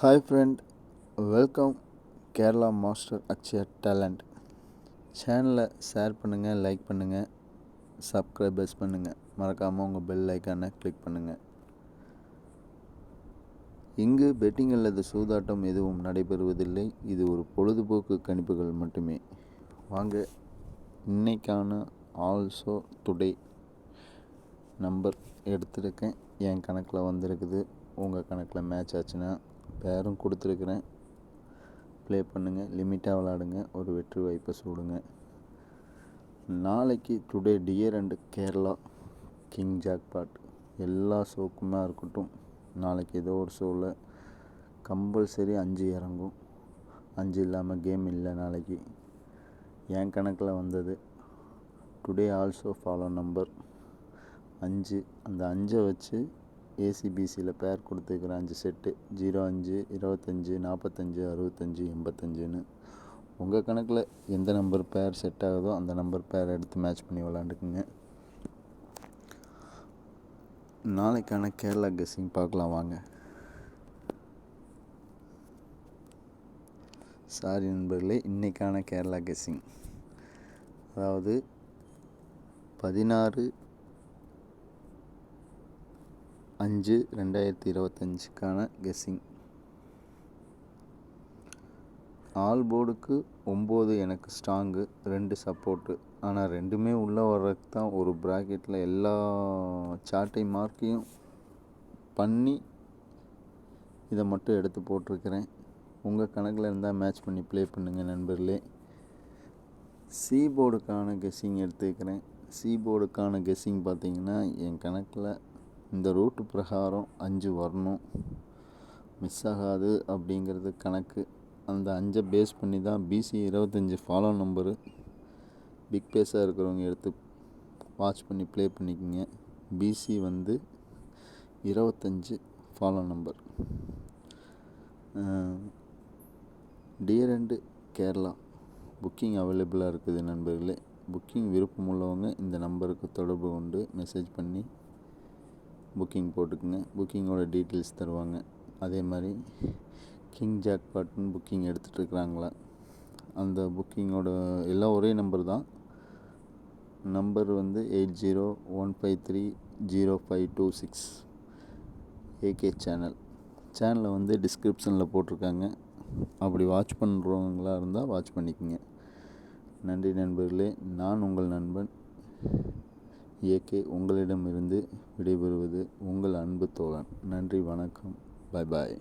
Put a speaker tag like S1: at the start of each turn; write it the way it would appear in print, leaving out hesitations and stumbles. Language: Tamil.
S1: Hi friend, welcome Kerala master Akshaya talent. சேனலை ஷேர் பண்ணுங்கள், லைக் பண்ணுங்கள், சப்ஸ்கிரைபர்ஸ் பண்ணுங்கள். மறக்காமல் உங்கள் பெல் ஐக்கானை கிளிக் பண்ணுங்கள். இங்கு பெட்டிங் அல்லது சூதாட்டம் எதுவும் நடைபெறுவதில்லை. இது ஒரு பொழுதுபோக்கு கணிப்புகள் மட்டுமே. வாங்க, இன்னைக்கான ஆல்சோ டுடே நம்பர் எடுத்திருக்கேன். என் கணக்கில் வந்திருக்குது. உங்கள் கணக்கில் மேட்ச் ஆச்சுன்னா பேரும் கொடுத்துருக்குறேன். ப்ளே பண்ணுங்கள், லிமிட்டாக விளாடுங்க, ஒரு வெற்றி வாய்ப்பை சூடுங்க. நாளைக்கு today dear and Kerala king jackpot எல்லா ஷோக்குமே இருக்கட்டும். நாளைக்கு ஏதோ ஒரு ஷோவில் கம்பல்சரி 5 இறங்கும். 5 இல்லாமல் கேம் இல்லை. நாளைக்கு என் கணக்கில் வந்தது. Today also follow number 5. அந்த 5 வச்சு ஏசிபிசியில் பேர் கொடுத்துருக்குறேன். 5 செட்டு 05, 25, 45, 65, 85ன்னு. உங்கள் கணக்கில் எந்த நம்பர் பேர் செட் ஆகுதோ அந்த நம்பர் பேர் எடுத்து மேட்ச் பண்ணி விளாண்டுக்குங்க. நாளைக்கான கேரளா கெஸ்ஸிங் பார்க்கலாம் வாங்க. சாரி நண்பர்களே, இன்றைக்கான கேரளா கெஸ்ஸிங் அதாவது 16/5/2025க்கான கெஸ்ஸிங். ஆல் போர்டுக்கு 9 எனக்கு ஸ்ட்ராங்கு, 2 சப்போர்ட்டு. ஆனால் ரெண்டுமே உள்ளே வர்றதுக்கு தான் ஒரு ப்ராக்கெட்டில் எல்லா சார்ட்டையும் மார்க்கையும் பண்ணி இதை மட்டும் எடுத்து போட்டிருக்கிறேன். உங்கள் கணக்கில் இருந்தால் மேட்ச் பண்ணி ப்ளே பண்ணுங்கள் நண்பர்களே. சி போர்டுக்கான கெஸ்ஸிங் எடுத்துக்கிறேன். சி போர்டுக்கான கெஸ்ஸிங் பார்த்திங்கன்னா என் கணக்கில் இந்த ரூட்டு பிரகாரம் 5 வரணும், மிஸ் ஆகாது அப்படிங்கிறது கணக்கு. அந்த 5 பேஸ் பண்ணி தான் பிசி 25 ஃபாலோ நம்பரு. பிக் பேஸாக இருக்கிறவங்க எடுத்து வாட்ச் பண்ணி ப்ளே பண்ணிக்கோங்க. PC 25 follow number. Dear and Kerala booking அவைலபிளாக இருக்குது நண்பர்களே. புக்கிங் விருப்பம் உள்ளவங்க இந்த நம்பருக்கு தொடர்பு கொண்டு மெசேஜ் பண்ணி புக்கிங் போட்டுக்குங்க. புக்கிங்கோட டீட்டெயில்ஸ் தருவாங்க. அதே மாதிரி கிங் ஜாக்பாட்னு புக்கிங் எடுத்துகிட்ருக்குறாங்களா, அந்த புக்கிங்கோட எல்லாம் ஒரே நம்பர் தான். நம்பர் 8015300526 ஏகே சேனலை டிஸ்கிரிப்ஷனில் போட்டிருக்காங்க. அப்படி வாட்ச் பண்ணுறவங்களா இருந்தால் வாட்ச் பண்ணிக்கோங்க. நன்றி நண்பர்களே. நான் உங்கள் நண்பன் ஏகே. உங்களிடமிருந்து விடைபெறுவது உங்கள் அன்பு தோழன். நன்றி, வணக்கம், பாய் பாய்.